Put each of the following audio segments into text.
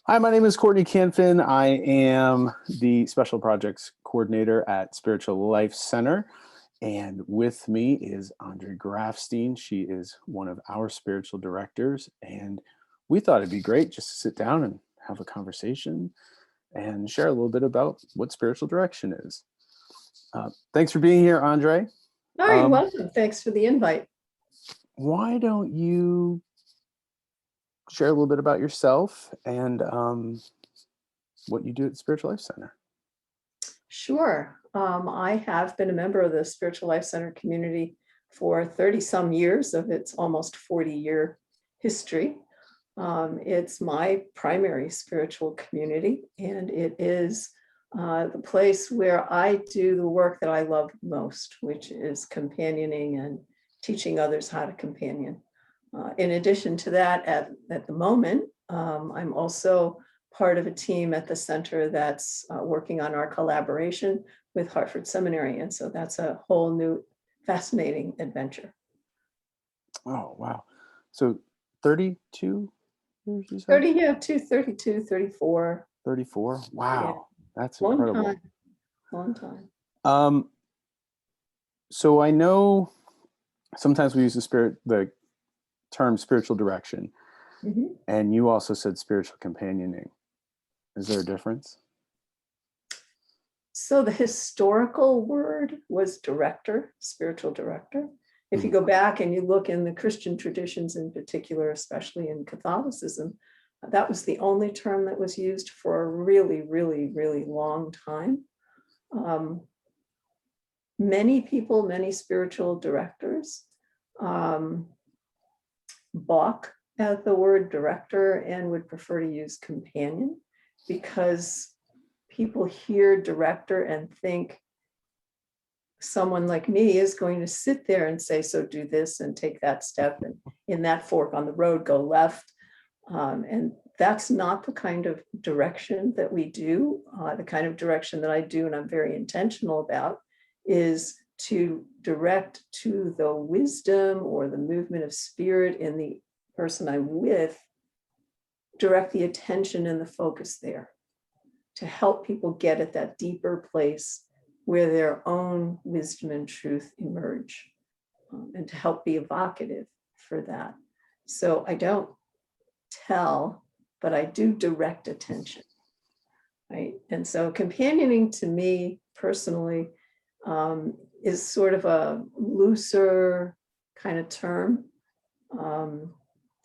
Hi, my name is Courtney Canfin. I am the Special Projects Coordinator at Spiritual Life Center. And with me is Andree Grafstein. She is one of our spiritual directors. And we thought it'd be great just to sit down and have a conversation and share a little bit about what spiritual direction is. Thanks for being here, Andree. Oh, you're welcome. Thanks for the invite. Why don't you share a little bit about yourself and what you do at Spiritual Life Center? Sure. I have been a member of the Spiritual Life Center community for 30 some years of its almost 40-year history. It's my primary spiritual community, and it is the place where I do the work that I love most, which is companioning and teaching others how to companion. In addition to that, at the moment, I'm also part of a team at the center that's working on our collaboration with Hartford Seminary. And so that's a whole new fascinating adventure. Oh, wow. So 32 years, you said? 30, yeah, 32, 34. 34. Wow. Yeah. That's Long incredible. time. Long time. So I know sometimes we use the term spiritual direction, and you also said spiritual companioning. Is there a difference? So the historical word was director, spiritual director. If you go back and you look in the Christian traditions in particular, especially in Catholicism, that was the only term that was used for a really, really, really long time. Many people, many spiritual directors balk at the word director and would prefer to use companion, because people hear director and think someone like me is going to sit there and say, so do this and take that step, and in that fork on the road, go left. And that's not the kind of direction that we do. The kind of direction that I do, and I'm very intentional about, is to direct to the wisdom or the movement of spirit in the person I'm with, direct the attention and the focus there to help people get at that deeper place where their own wisdom and truth emerge, and to help be evocative for that. So I don't tell, but I do direct attention, right? And so companioning to me personally is sort of a looser kind of term.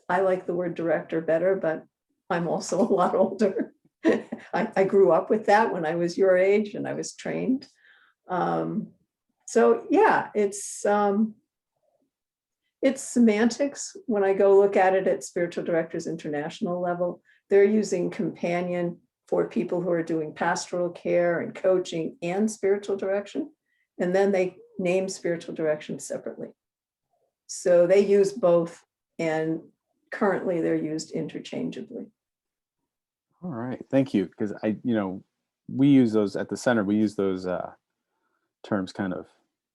I like the word director better, but I'm also a lot older. I grew up with that when I was your age and I was trained. So yeah, it's semantics. When I go look at it at Spiritual Directors International level, they're using companion for people who are doing pastoral care and coaching and spiritual direction. And then they name spiritual direction separately. So they use both, and currently they're used interchangeably. All right, thank you. Because we use those at the center. We use those terms kind of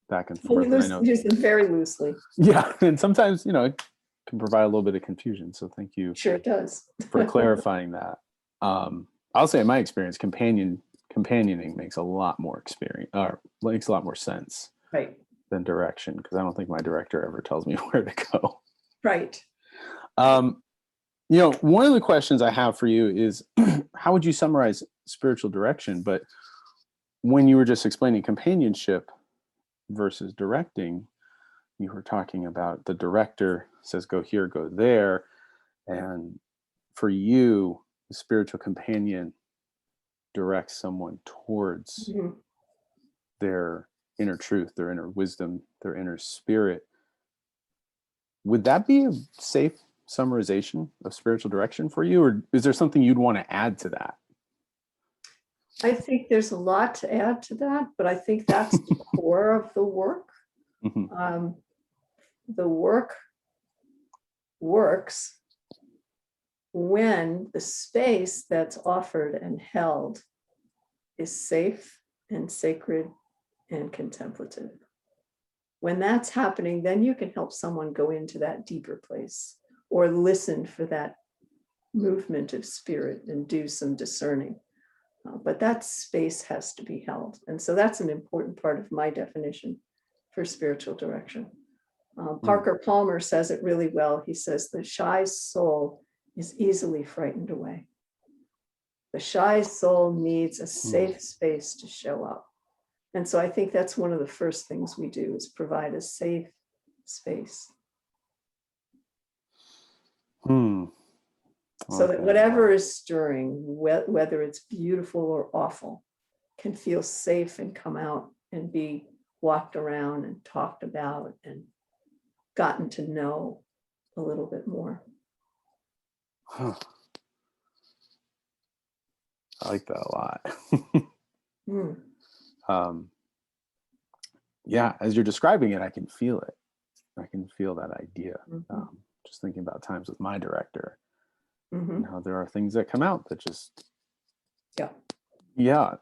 back and forth. Use them very loosely. Yeah, and sometimes it can provide a little bit of confusion. So thank you. Sure, it does. For clarifying that. I'll say in my experience, companioning makes a lot more sense, right, than direction, because I don't think my director ever tells me where to go. Right. One of the questions I have for you is, how would you summarize spiritual direction? But when you were just explaining companionship versus directing, you were talking about the director says, go here, go there. And for you, the spiritual companion directs someone towards their inner truth, their inner wisdom, their inner spirit. Would that be a safe summarization of spiritual direction for you? Or is there something you'd want to add to that? I think there's a lot to add to that, but I think that's the core of the work. The work works when the space that's offered and held is safe and sacred and contemplative. When that's happening, then you can help someone go into that deeper place or listen for that movement of spirit and do some discerning. But that space has to be held. And so that's an important part of my definition for spiritual direction. Parker Palmer says it really well. He says, the shy soul is easily frightened away. The shy soul needs a safe space to show up. And so I think that's one of the first things we do is provide a safe space. So that whatever is stirring, whether it's beautiful or awful, can feel safe and come out and be walked around and talked about and gotten to know a little bit more. Huh. I like that a lot. Yeah, as you're describing it, I can feel it. I can feel that idea. Just thinking about times with my director. There are things that come out that just, yeah,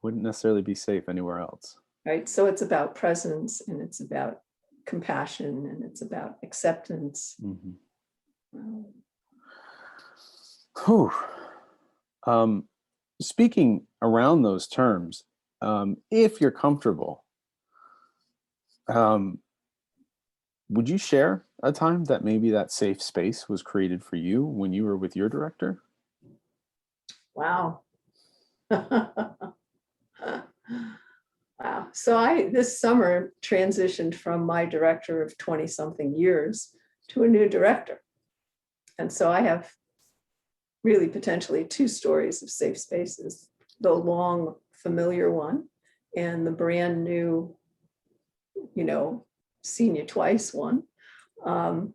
wouldn't necessarily be safe anywhere else. Right. So it's about presence, and it's about compassion, and it's about acceptance. Speaking around those terms, if you're comfortable, would you share a time that maybe that safe space was created for you when you were with your director? Wow. Wow. So this summer transitioned from my director of 20 something years to a new director. And so I have really potentially two stories of safe spaces, the long familiar one and the brand new, seen you twice one. So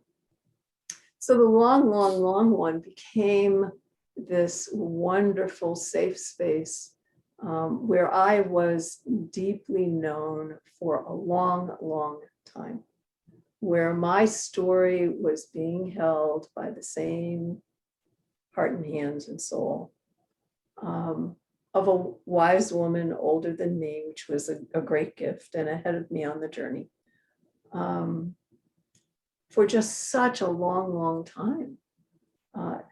the long one became this wonderful safe space where I was deeply known for a long time, where my story was being held by the same heart and hands and soul of a wise woman older than me, which was a great gift and ahead of me on the journey for just such a long time.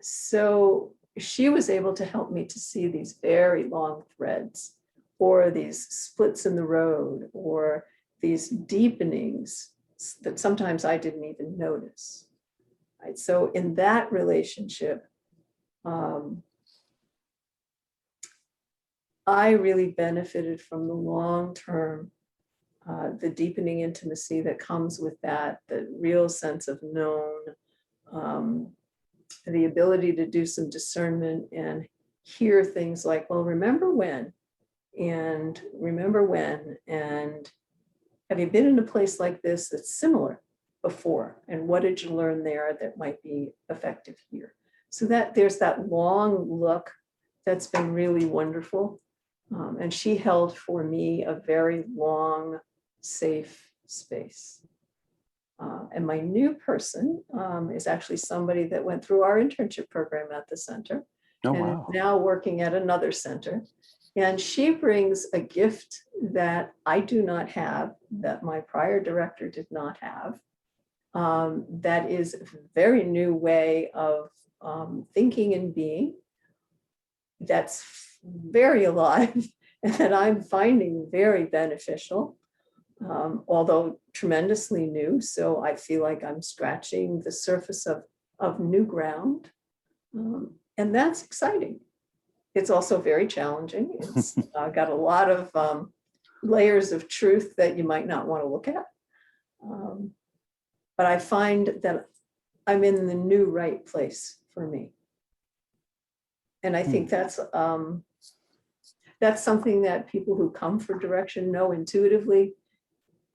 So she was able to help me to see these very long threads, or these splits in the road, or these deepenings that sometimes I didn't even notice. Right? So in that relationship, I really benefited from the long-term, the deepening intimacy that comes with that, the real sense of known, the ability to do some discernment and hear things like, well, remember when, and have you been in a place like this that's similar before? And what did you learn there that might be effective here? So that there's that long look that's been really wonderful. And she held for me a very long, safe space. And my new person is actually somebody that went through our internship program at the center and is now working at another center. And she brings a gift that I do not have, that my prior director did not have. That is a very new way of thinking and being. That's very alive and that I'm finding very beneficial. Although tremendously new. So I feel like I'm scratching the surface of new ground. And that's exciting. It's also very challenging. It's got a lot of layers of truth that you might not want to look at. But I find that I'm in the new right place for me. And I think that's something that people who come for direction know intuitively.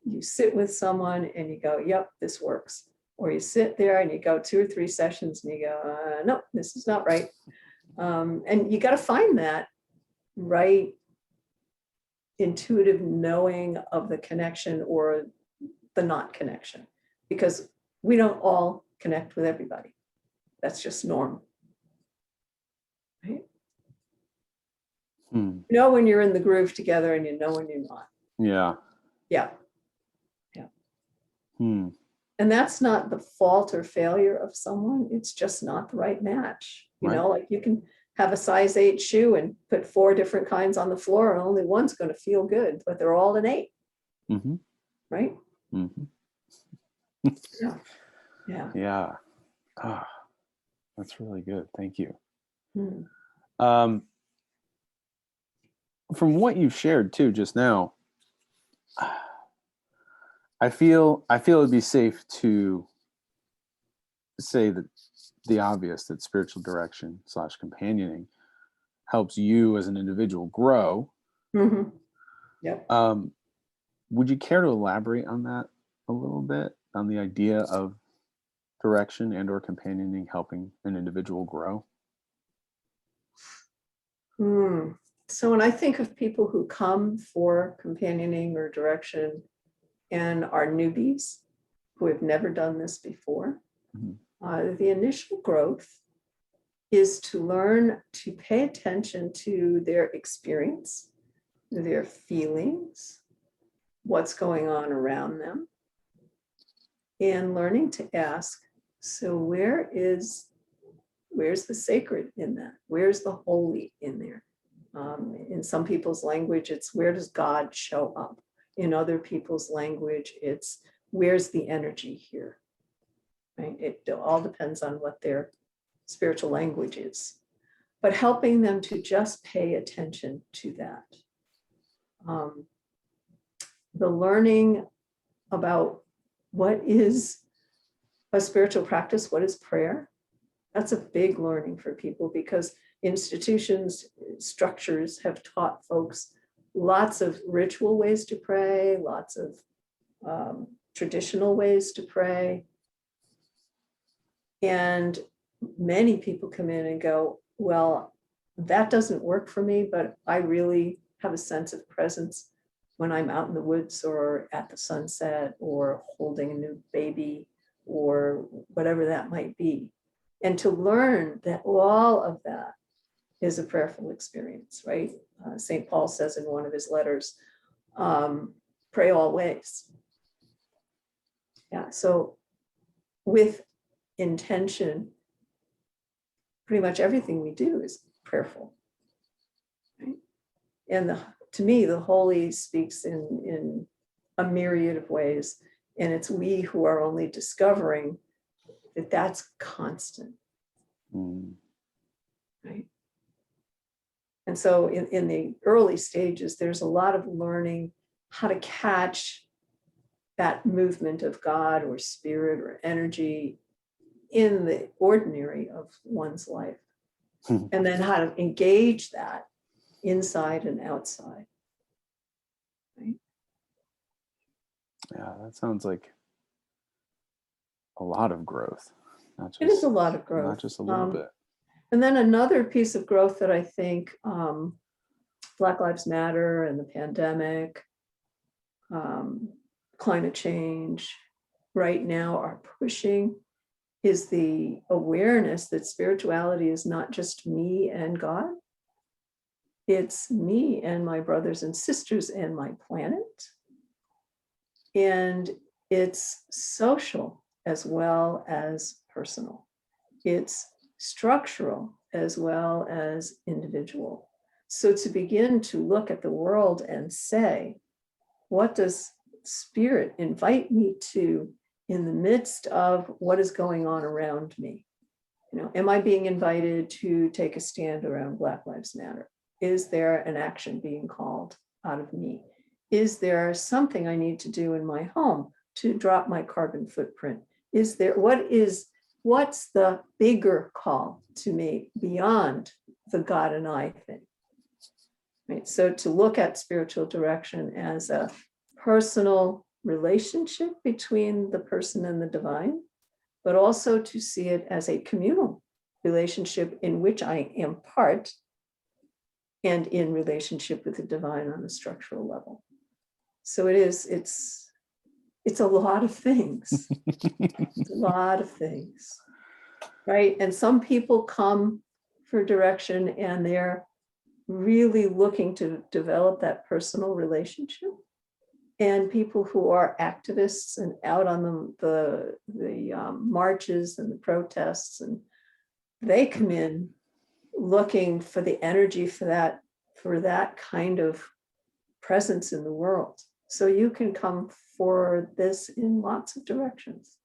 You sit with someone and you go, yep, this works. Or you sit there and you go 2 or 3 sessions and you go, no, this is not right. And you got to find that right intuitive knowing of the connection or the not connection, because we don't all connect with everybody. That's just normal. Right? You know when you're in the groove together and you know when you're not. Yeah. Yeah. And that's not the fault or failure of someone. It's just not the right match. You Right. know, like you can have a size 8 shoe and put 4 different kinds on the floor and only one's going to feel good, but they're all an 8. Mm-hmm. Right? Mm-hmm. Yeah. Yeah. Yeah. Ah, that's really good. Thank you. Hmm. From what you've shared too just now, I feel it'd be safe to say that the obvious, that spiritual direction / companioning helps you as an individual grow. Mm-hmm. Yep. Would you care to elaborate on that a little bit, on the idea of direction and or companioning helping an individual grow? So when I think of people who come for companioning or direction and are newbies who have never done this before, the initial growth is to learn to pay attention to their experience, their feelings, what's going on around them, and learning to ask, so where's the sacred in that? Where's the holy in there? In some people's language, it's where does God show up? In other people's language, it's where's the energy here? Right? It all depends on what their spiritual language is. But helping them to just pay attention to that. The learning about what is a spiritual practice, what is prayer, that's a big learning for people because institutions, structures have taught folks lots of ritual ways to pray, lots of traditional ways to pray. And many people come in and go, well, that doesn't work for me, but I really have a sense of presence when I'm out in the woods or at the sunset or holding a new baby or whatever that might be. And to learn that all of that is a prayerful experience, right? St. Paul says in one of his letters, pray always. Yeah, so with intention, pretty much everything we do is prayerful, right? And to me, the holy speaks in a myriad of ways, and it's we who are only discovering that that's constant, right? And so in the early stages, there's a lot of learning how to catch that movement of God or spirit or energy in the ordinary of one's life, and then how to engage that inside and outside. Right? Yeah, that sounds like a lot of growth. It is a lot of growth. Not just a little bit. And then another piece of growth that I think Black Lives Matter and the pandemic, climate change right now are pushing is the awareness that spirituality is not just me and God. It's me and my brothers and sisters and my planet. And it's social as well as personal. It's structural as well as individual. So to begin to look at the world and say, what does spirit invite me to in the midst of what is going on around me? You know, am I being invited to take a stand around Black Lives Matter? Is there an action being called out of me? Is there something I need to do in my home to drop my carbon footprint? Is there, what's the bigger call to me beyond the God and I thing? Right? So to look at spiritual direction as a personal relationship between the person and the divine, but also to see it as a communal relationship in which I am part and in relationship with the divine on a structural level. So it's a lot of things. It's a lot of things, right? And some people come for direction and they're really looking to develop that personal relationship. and people who are activists and out on the marches and the protests, and they come in looking for the energy for that kind of presence in the world. So you can come for this in lots of directions.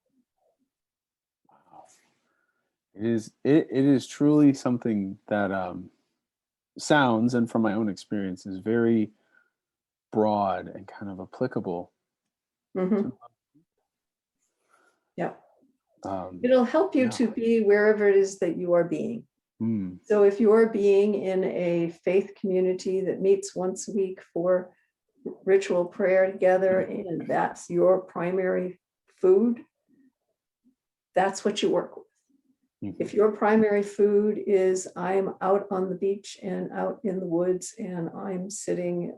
It is truly something that sounds, and from my own experience, is very broad and kind of applicable. Mhm. to- Yeah, Um, it'll help you yeah. to be wherever it is that you are being. Mm, So if you're being in a faith community that meets once a week for ritual prayer together, and that's your primary food, that's what you work with. mhm. If your primary food is I'm out on the beach and out in the woods and I'm sitting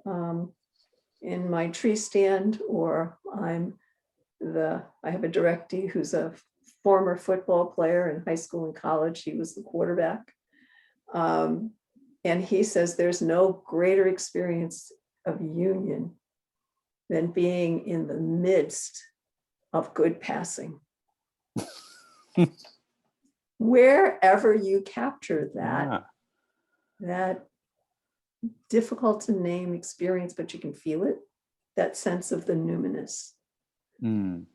in my tree stand, or I have a directee who's a former football player in high school and college. He was the quarterback. And he says there's no greater experience of union than being in the midst of good passing. Wherever you capture Yeah. that difficult to name experience, but you can feel it, that sense of the numinous, Mm.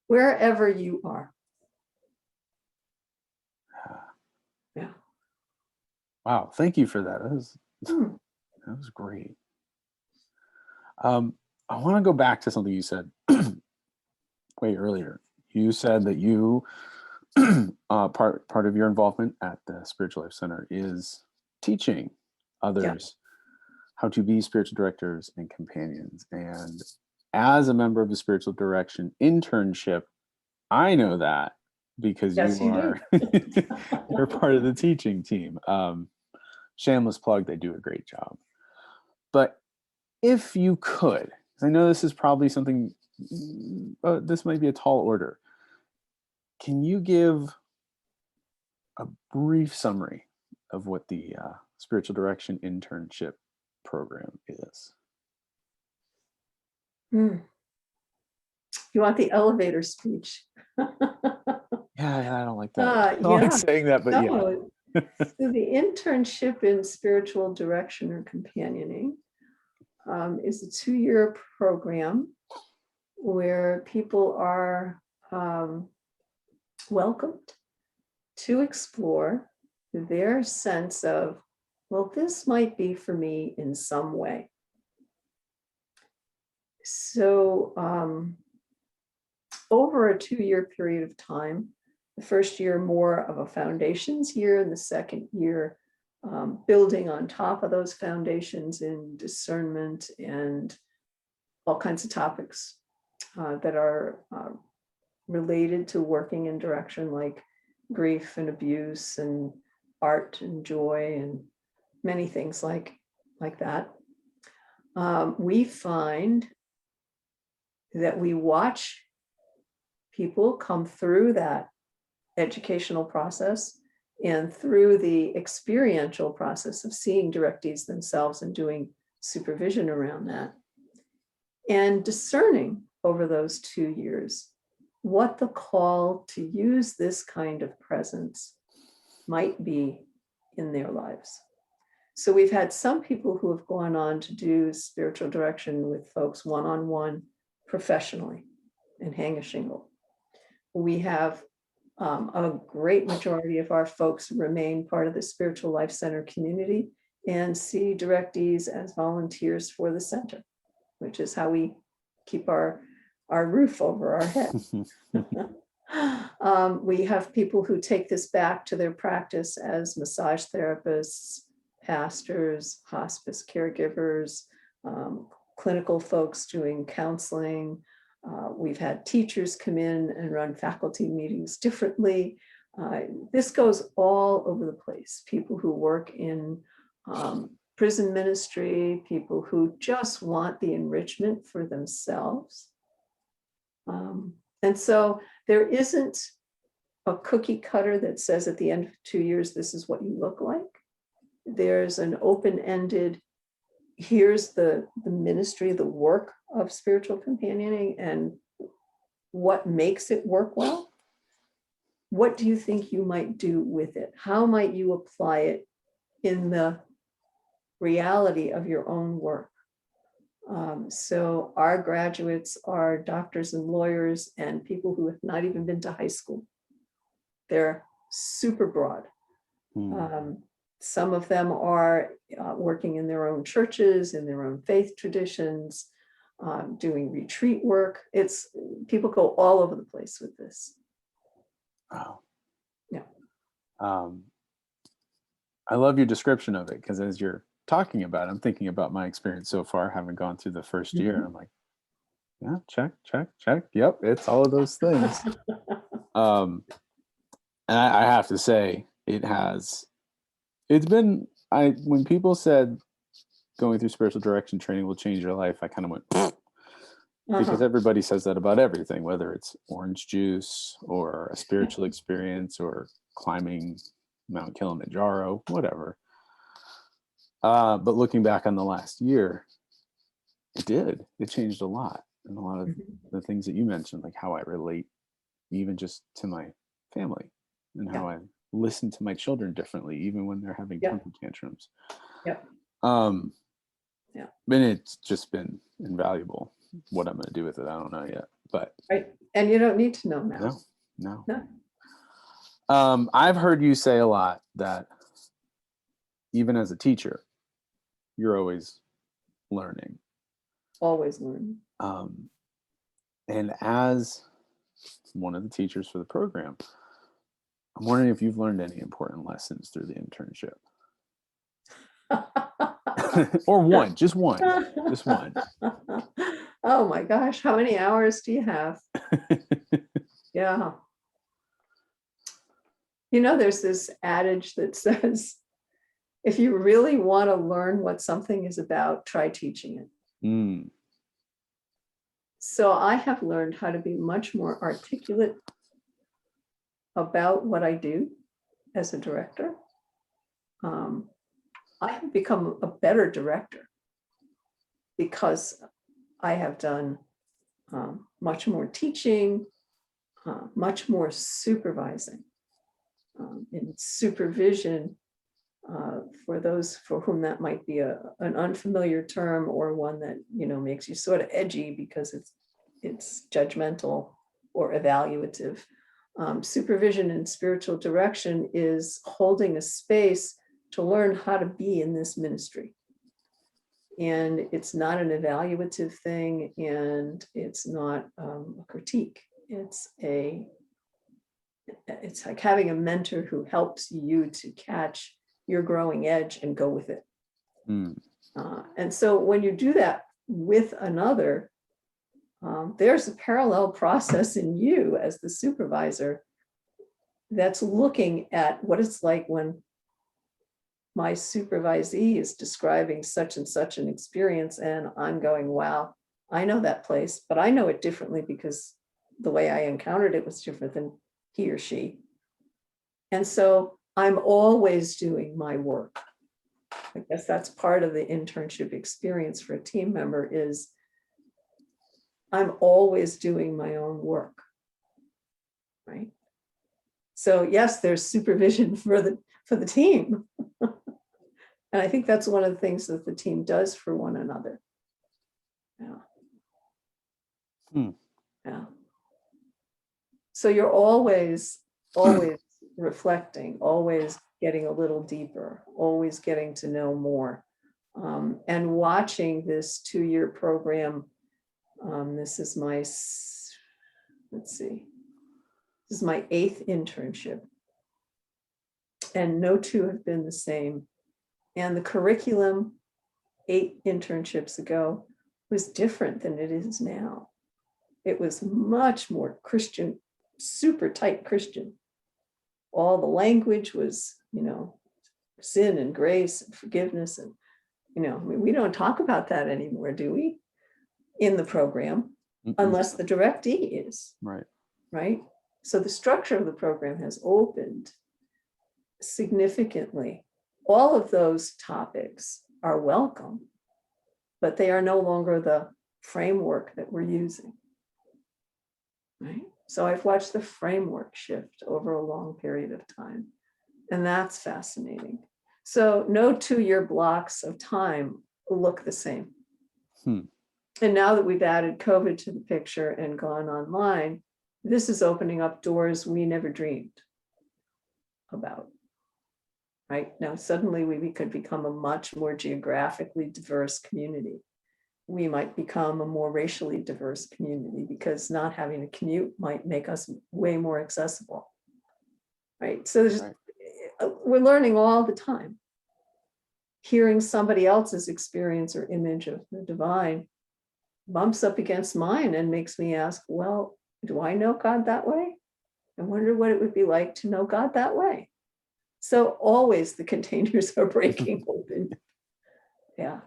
wherever you are. Yeah. Wow. Thank you for that. That was Hmm. great. I want to go back to something you said way earlier. You said that you part of your involvement at the Spiritual Life Center is teaching others how to be spiritual directors and companions. And as a member of the Spiritual Direction internship, I know that because Yes, you you are do. you're part of the teaching team. Shameless plug, they do a great job. But if you could, 'cause I know this is probably something, this might be a tall order. Can you give a brief summary of what the Spiritual Direction internship program is? Hmm. You want the elevator speech? Yeah, I don't like that. I don't like Yeah. saying that, but yeah. No. So the internship in spiritual direction or companioning is a 2-year program where people are welcomed to explore their sense of, well, this might be for me in some way. So over a 2-year period of time, the first year more of a foundations year, and the second year building on top of those foundations in discernment and all kinds of topics that are related to working in direction, like grief and abuse and art and joy and many things like that. We find that we watch people come through that educational process and through the experiential process of seeing directees themselves and doing supervision around that, and discerning over those 2 years what the call to use this kind of presence might be in their lives. So we've had some people who have gone on to do spiritual direction with folks one-on-one professionally and hang a shingle. We have a great majority of our folks remain part of the Spiritual Life Center community and see directees as volunteers for the center, which is how we keep our roof over our head. We have people who take this back to their practice as massage therapists, pastors, hospice caregivers, clinical folks doing counseling. We've had teachers come in and run faculty meetings differently. This goes all over the place. People who work in prison ministry, people who just want the enrichment for themselves. And so there isn't a cookie cutter that says at the end of 2 years, this is what you look like. There's an open-ended here's the ministry, the work of spiritual companioning and what makes it work well. What do you think you might do with it? How might you apply it in the reality of your own work? So our graduates are doctors and lawyers and people who have not even been to high school. They're super broad. Some of them are working in their own churches, in their own faith traditions, doing retreat work. It's people go all over the place with this. Wow. Yeah. I love your description of it, because as you're talking about it, I'm thinking about my experience so far, having gone through the first year. I'm like, yeah, check, check, check. Yep, it's all of those things. And I have to say, when people said going through spiritual direction training will change your life, I kind of went, because everybody says that about everything, whether it's orange juice or a spiritual experience or climbing Mount Kilimanjaro, whatever. But looking back on the last year, it changed a lot. And a lot of the things that you mentioned, like how I relate even just to my family, and how I listen to my children differently, even when they're having temper tantrums. And it's just been invaluable. What I'm going to do with it, I don't know yet, but right. And you don't need to know now. No. I've heard you say a lot that even as a teacher, you're always learning. Always learning. And as one of the teachers for the program, I'm wondering if you've learned any important lessons through the internship. Or one, just one. Oh my gosh, how many hours do you have? Yeah. There's this adage that says, if you really want to learn what something is about, try teaching it. So I have learned how to be much more articulate about what I do as a director. I have become a better director because I have done much more teaching, much more supervising, and supervision. For those for whom that might be an unfamiliar term, or one that makes you sort of edgy because it's judgmental or evaluative. Supervision and spiritual direction is holding a space to learn how to be in this ministry. And it's not an evaluative thing, and it's not a critique. It's like having a mentor who helps you to catch your growing edge and go with it. And so when you do that with another, there's a parallel process in you as the supervisor that's looking at what it's like when my supervisee is describing such and such an experience, and I'm going, wow, I know that place, but I know it differently because the way I encountered it was different than he or she. And so I'm always doing my work. I guess that's part of the internship experience for a team member, is I'm always doing my own work, right? So yes, there's supervision for the team. And I think that's one of the things that the team does for one another. Yeah. So you're always reflecting, always getting a little deeper, always getting to know more, and watching this 2-year program. This is my 8th internship, and no two have been the same. And the curriculum 8 internships ago was different than it is now. It was much more Christian, super tight Christian. All the language was, sin and grace and forgiveness. And, we don't talk about that anymore, do we? In the program, unless the directee is. Right. So the structure of the program has opened significantly. All of those topics are welcome, but they are no longer the framework that we're using. Right? So I've watched the framework shift over a long period of time, and that's fascinating. So no 2-year blocks of time look the same. And now that we've added COVID to the picture and gone online, this is opening up doors we never dreamed about. Right? Now, suddenly we could become a much more geographically diverse community. We might become a more racially diverse community because not having a commute might make us way more accessible. Right? So we're learning all the time. Hearing somebody else's experience or image of the divine bumps up against mine and makes me ask, well, do I know God that way? I wonder what it would be like to know God that way. So always the containers are breaking open. Yeah.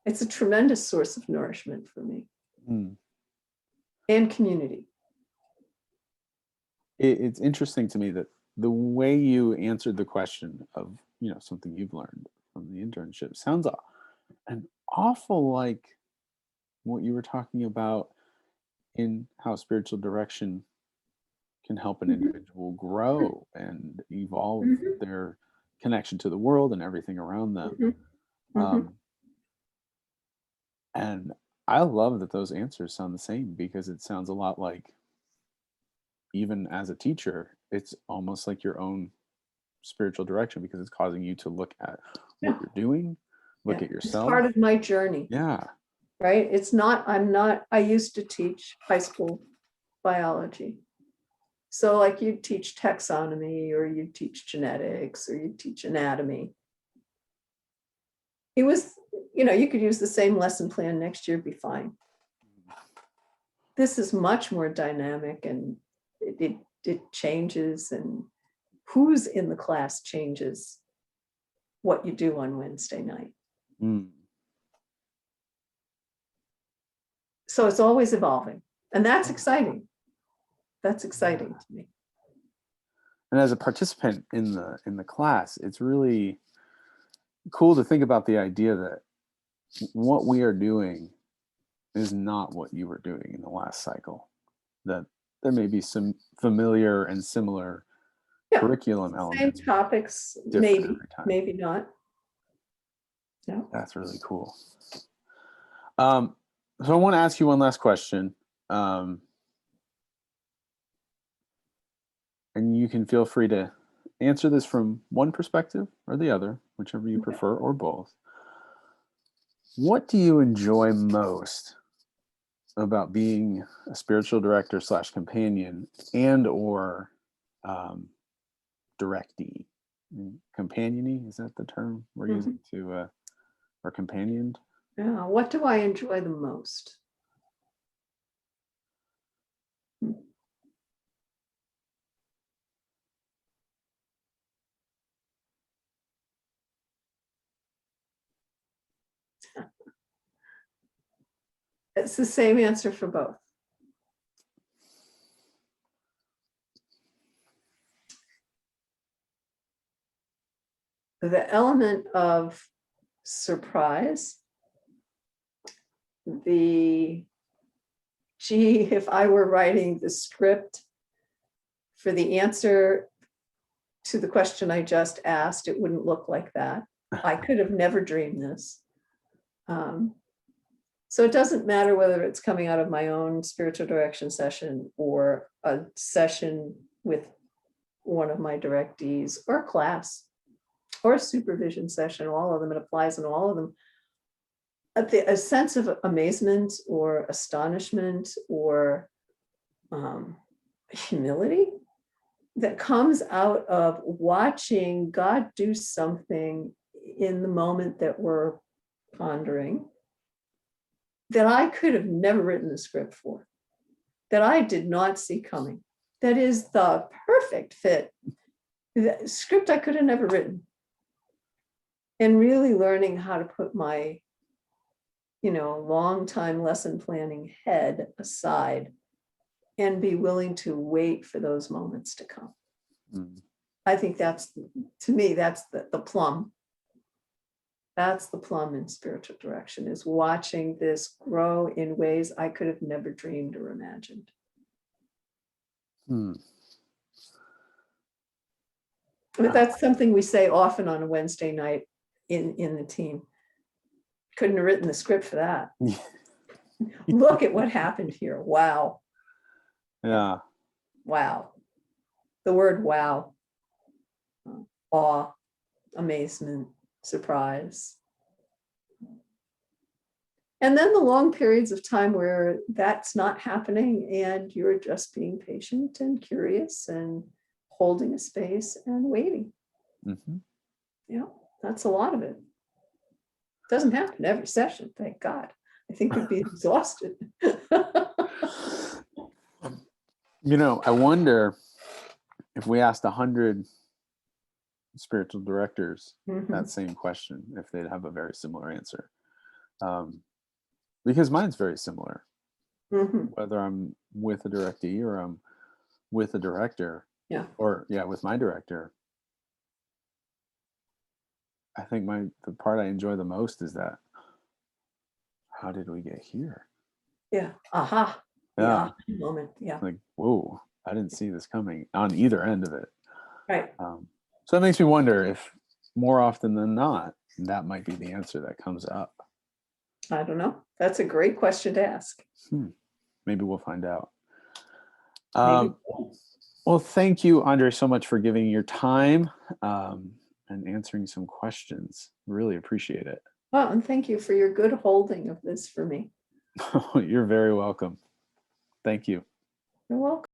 It's a tremendous source of nourishment for me. And community. It's interesting to me that the way you answered the question of, something you've learned from the internship sounds an awful like what you were talking about in how spiritual direction can help an individual grow and evolve their connection to the world and everything around them. And I love that those answers sound the same, because it sounds a lot like, even as a teacher, it's almost like your own spiritual direction, because it's causing you to look at what you're doing, look at yourself. It's part of my journey. Yeah. Right? I used to teach high school biology. So like you teach taxonomy, or you teach genetics, or you teach anatomy. It was, you could use the same lesson plan next year, be fine. This is much more dynamic, and it changes, and who's in the class changes what you do on Wednesday night. So it's always evolving, and that's exciting. That's exciting to me. And as a participant in the class, it's really cool to think about the idea that what we are doing is not what you were doing in the last cycle. That there may be some familiar and similar curriculum elements. Same topics, maybe not. Yeah. That's really cool. So I want to ask you one last question. And you can feel free to answer this from one perspective or the other, whichever you prefer, or both. What do you enjoy most about being a spiritual director / companion and or directee? Companiony, is that the term we're using to, or companioned? Yeah. What do I enjoy the most? It's the same answer for both. The element of surprise, if I were writing the script for the answer to the question I just asked, it wouldn't look like that. I could have never dreamed this. So it doesn't matter whether it's coming out of my own spiritual direction session, or a session with one of my directees, or a class, or a supervision session, all of them, it applies in all of them. A sense of amazement or astonishment or humility that comes out of watching God do something in the moment that we're pondering, that I could have never written the script for, that I did not see coming. That is the perfect fit. The script I could have never written. And really learning how to put my, long time lesson planning head aside and be willing to wait for those moments to come. I think that's, to me, that's the plum. That's the plum in spiritual direction, is watching this grow in ways I could have never dreamed or imagined. Hmm. But that's something we say often on a Wednesday night in the team. Couldn't have written the script for that. Look at what happened here. Wow. Yeah. Wow. The word wow. Awe, amazement, surprise. And then the long periods of time where that's not happening and you're just being patient and curious and holding a space and waiting. Mm-hmm. Yeah, that's a lot of it. Doesn't happen every session, thank God. I think we'd be exhausted. I wonder if we asked 100 spiritual directors that same question, if they'd have a very similar answer. Because mine's very similar. Whether I'm with a directee or I'm with a director, with my director, I think the part I enjoy the most is that, how did we get here? Yeah. Aha. Yeah. Moment. Yeah. Like, whoa, I didn't see this coming on either end of it. Right. So it makes me wonder if more often than not, that might be the answer that comes up. I don't know. That's a great question to ask. Maybe we'll find out. Maybe. Well, thank you, Andree, so much for giving your time and answering some questions. Really appreciate it. Well, and thank you for your good holding of this for me. You're very welcome. Thank you. You're welcome.